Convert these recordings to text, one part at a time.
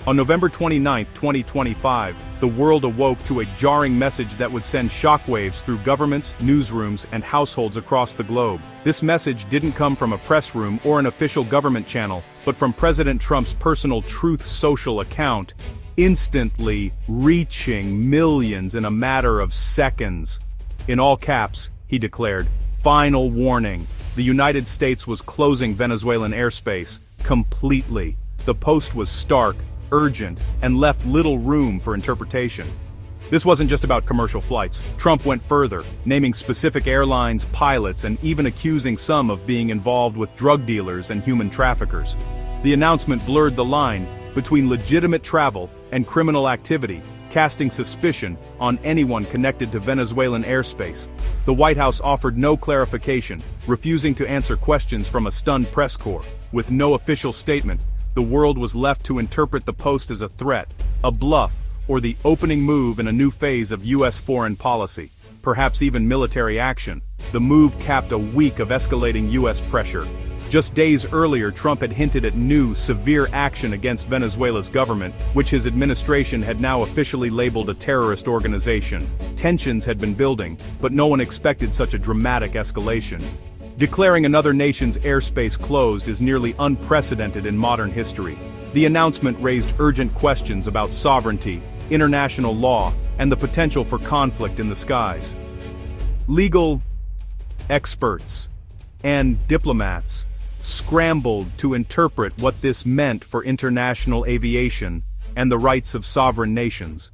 On November 29, 2025, the world awoke to a jarring message that would send shockwaves through governments, newsrooms, and households across the globe. This message didn't come from a press room or an official government channel, but from President Trump's personal Truth Social account, instantly reaching millions in a matter of seconds. In all caps, he declared, "Final warning. The United States was closing Venezuelan airspace completely." The post was stark, urgent, and left little room for interpretation. This wasn't just about commercial flights. Trump went further, naming specific airlines, pilots, and even accusing some of being involved with drug dealers and human traffickers. The announcement blurred the line between legitimate travel and criminal activity, casting suspicion on anyone connected to Venezuelan airspace. The White House offered no clarification, refusing to answer questions from a stunned press corps. With no official statement, the world was left to interpret the post as a threat, a bluff, or the opening move in a new phase of U.S. foreign policy, perhaps even military action. The move capped a week of escalating U.S. pressure. Just days earlier, Trump had hinted at new, severe action against Venezuela's government, which his administration had now officially labeled a terrorist organization. Tensions had been building, but no one expected such a dramatic escalation. Declaring another nation's airspace closed is nearly unprecedented in modern history. The announcement raised urgent questions about sovereignty, international law, and the potential for conflict in the skies. Legal experts and diplomats scrambled to interpret what this meant for international aviation and the rights of sovereign nations.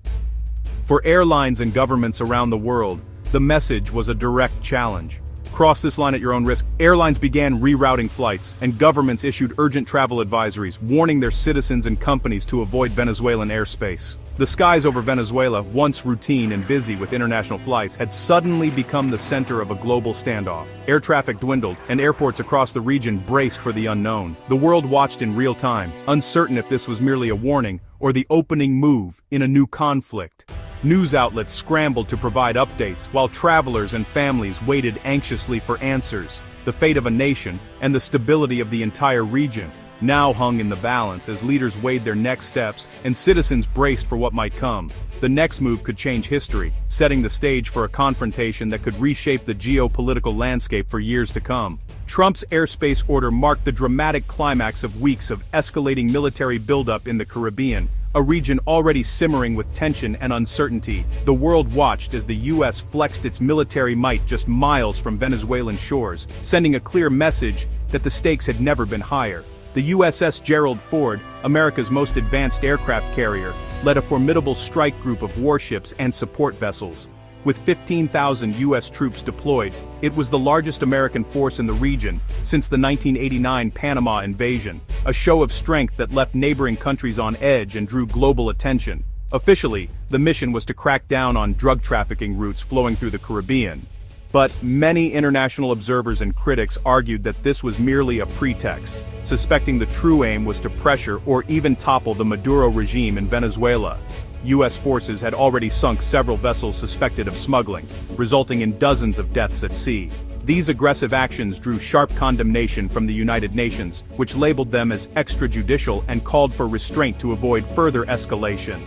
For airlines and governments around the world, the message was a direct challenge. Cross this line at your own risk. Airlines began rerouting flights, and governments issued urgent travel advisories, warning their citizens and companies to avoid Venezuelan airspace. The skies over Venezuela, once routine and busy with international flights, had suddenly become the center of a global standoff. Air traffic dwindled, and airports across the region braced for the unknown. The world watched in real time, uncertain if this was merely a warning or the opening move in a new conflict. News outlets scrambled to provide updates, while travelers and families waited anxiously for answers. The fate of a nation, and the stability of the entire region, now hung in the balance as leaders weighed their next steps and citizens braced for what might come. The next move could change history, setting the stage for a confrontation that could reshape the geopolitical landscape for years to come. Trump's airspace order marked the dramatic climax of weeks of escalating military buildup in the Caribbean, a region already simmering with tension and uncertainty. The world watched as the U.S. flexed its military might just miles from Venezuelan shores, sending a clear message that the stakes had never been higher. The USS Gerald Ford, America's most advanced aircraft carrier, led a formidable strike group of warships and support vessels. With 15,000 U.S. troops deployed, it was the largest American force in the region since the 1989 Panama invasion, a show of strength that left neighboring countries on edge and drew global attention. Officially, the mission was to crack down on drug trafficking routes flowing through the Caribbean. But many international observers and critics argued that this was merely a pretext, suspecting the true aim was to pressure or even topple the Maduro regime in Venezuela. U.S. forces had already sunk several vessels suspected of smuggling, resulting in dozens of deaths at sea. These aggressive actions drew sharp condemnation from the United Nations, which labeled them as extrajudicial and called for restraint to avoid further escalation.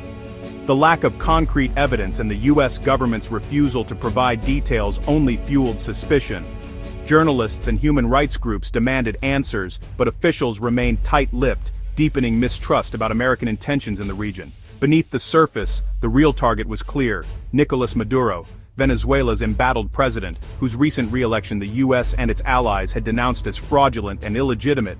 The lack of concrete evidence and the U.S. government's refusal to provide details only fueled suspicion. Journalists and human rights groups demanded answers, but officials remained tight-lipped, deepening mistrust about American intentions in the region. Beneath the surface, the real target was clear: Nicolas Maduro, Venezuela's embattled president, whose recent re-election the U.S. and its allies had denounced as fraudulent and illegitimate.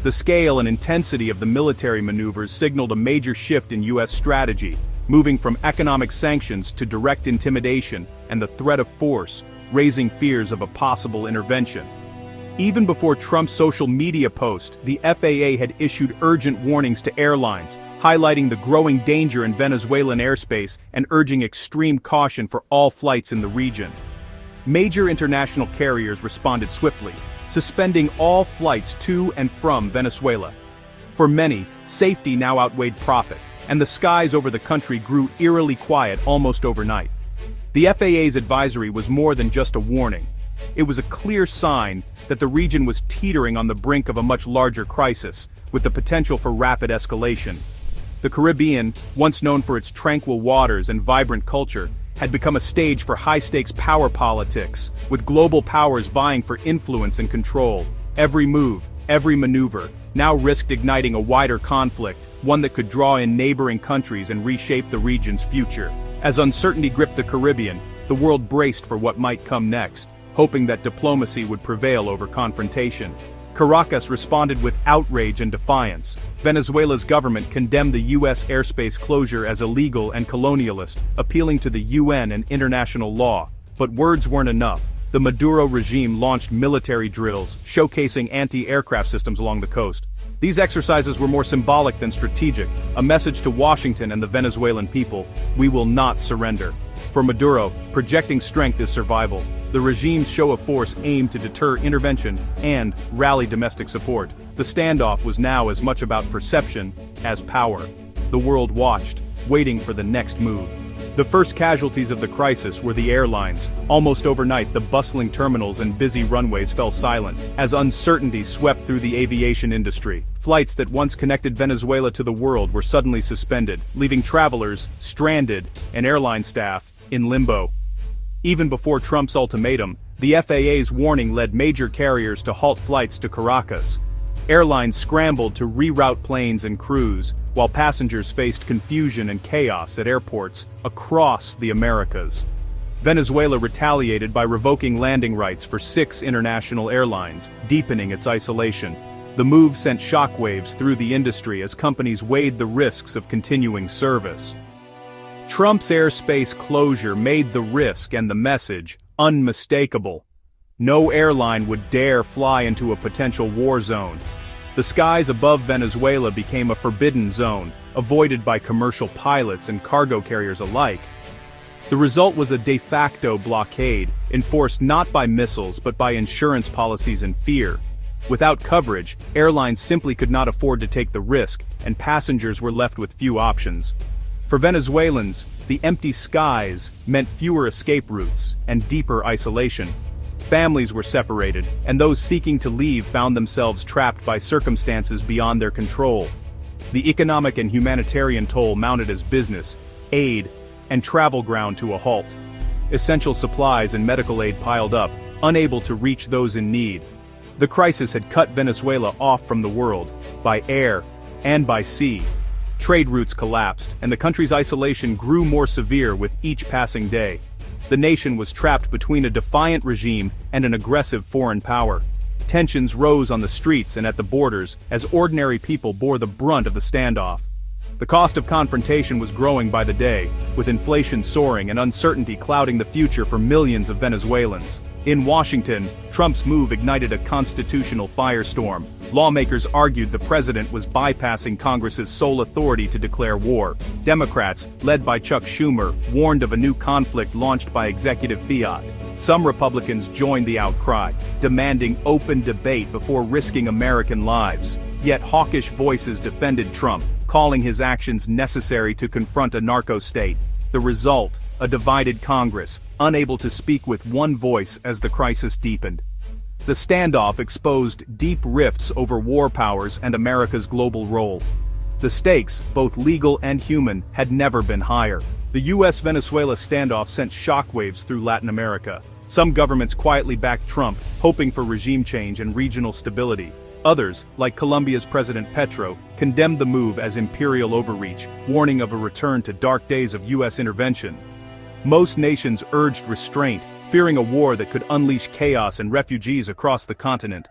The scale and intensity of the military maneuvers signaled a major shift in U.S. strategy, moving from economic sanctions to direct intimidation and the threat of force, raising fears of a possible intervention. Even before Trump's social media post, the FAA had issued urgent warnings to airlines, highlighting the growing danger in Venezuelan airspace and urging extreme caution for all flights in the region. Major international carriers responded swiftly, suspending all flights to and from Venezuela. For many, safety now outweighed profit, and the skies over the country grew eerily quiet almost overnight. The FAA's advisory was more than just a warning. It was a clear sign that the region was teetering on the brink of a much larger crisis, with the potential for rapid escalation. The Caribbean, once known for its tranquil waters and vibrant culture, had become a stage for high-stakes power politics, with global powers vying for influence and control. Every move, every maneuver, now risked igniting a wider conflict, one that could draw in neighboring countries and reshape the region's future. As uncertainty gripped the Caribbean, the world braced for what might come next, hoping that diplomacy would prevail over confrontation. Caracas responded with outrage and defiance. Venezuela's government condemned the U.S. airspace closure as illegal and colonialist, appealing to the UN and international law. But words weren't enough. The Maduro regime launched military drills, showcasing anti-aircraft systems along the coast. These exercises were more symbolic than strategic, a message to Washington and the Venezuelan people: we will not surrender. For Maduro, projecting strength is survival. The regime's show of force aimed to deter intervention and rally domestic support. The standoff was now as much about perception as power. The world watched, waiting for the next move. The first casualties of the crisis were the airlines. Almost overnight, the bustling terminals and busy runways fell silent, as uncertainty swept through the aviation industry. Flights that once connected Venezuela to the world were suddenly suspended, leaving travelers stranded and airline staff in limbo. Even before Trump's ultimatum, the FAA's warning led major carriers to halt flights to Caracas. Airlines scrambled to reroute planes and crews, while passengers faced confusion and chaos at airports across the Americas. Venezuela retaliated by revoking landing rights for 6 international airlines, deepening its isolation. The move sent shockwaves through the industry as companies weighed the risks of continuing service. Trump's airspace closure made the risk and the message unmistakable. No airline would dare fly into a potential war zone. The skies above Venezuela became a forbidden zone, avoided by commercial pilots and cargo carriers alike. The result was a de facto blockade, enforced not by missiles but by insurance policies and fear. Without coverage, airlines simply could not afford to take the risk, and passengers were left with few options. For Venezuelans, the empty skies meant fewer escape routes and deeper isolation. Families were separated, and those seeking to leave found themselves trapped by circumstances beyond their control. The economic and humanitarian toll mounted as business, aid, and travel ground to a halt. Essential supplies and medical aid piled up, unable to reach those in need. The crisis had cut Venezuela off from the world, by air and by sea. Trade routes collapsed, and the country's isolation grew more severe with each passing day. The nation was trapped between a defiant regime and an aggressive foreign power. Tensions rose on the streets and at the borders as ordinary people bore the brunt of the standoff. The cost of confrontation was growing by the day, with inflation soaring and uncertainty clouding the future for millions of Venezuelans. In Washington, Trump's move ignited a constitutional firestorm. Lawmakers argued the president was bypassing Congress's sole authority to declare war. Democrats, led by Chuck Schumer, warned of a new conflict launched by executive fiat. Some Republicans joined the outcry, demanding open debate before risking American lives. Yet hawkish voices defended Trump, calling his actions necessary to confront a narco-state. The result, a divided Congress, unable to speak with one voice as the crisis deepened. The standoff exposed deep rifts over war powers and America's global role. The stakes, both legal and human, had never been higher. The U.S.-Venezuela standoff sent shockwaves through Latin America. Some governments quietly backed Trump, hoping for regime change and regional stability. Others, like Colombia's President Petro, condemned the move as imperial overreach, warning of a return to dark days of U.S. intervention. Most nations urged restraint, fearing a war that could unleash chaos and refugees across the continent.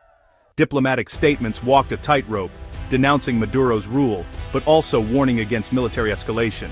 Diplomatic statements walked a tightrope, denouncing Maduro's rule, but also warning against military escalation.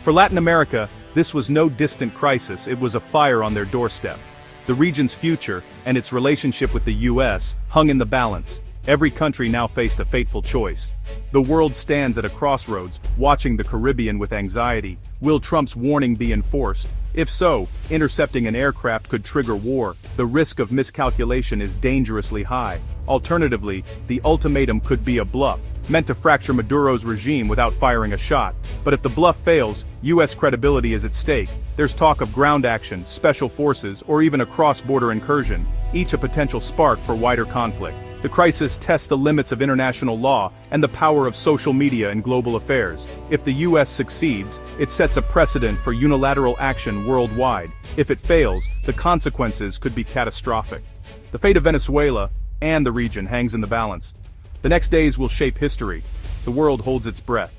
For Latin America, this was no distant crisis, it was a fire on their doorstep. The region's future, and its relationship with the U.S., hung in the balance. Every country now faced a fateful choice. The world stands at a crossroads, watching the Caribbean with anxiety. Will Trump's warning be enforced? If so, intercepting an aircraft could trigger war. The risk of miscalculation is dangerously high. Alternatively, the ultimatum could be a bluff, meant to fracture Maduro's regime without firing a shot. But if the bluff fails, U.S. credibility is at stake. There's talk of ground action, special forces, or even a cross-border incursion, each a potential spark for wider conflict. The crisis tests the limits of international law and the power of social media in global affairs. If the US succeeds, it sets a precedent for unilateral action worldwide. If it fails, the consequences could be catastrophic. The fate of Venezuela and the region hangs in the balance. The next days will shape history. The world holds its breath.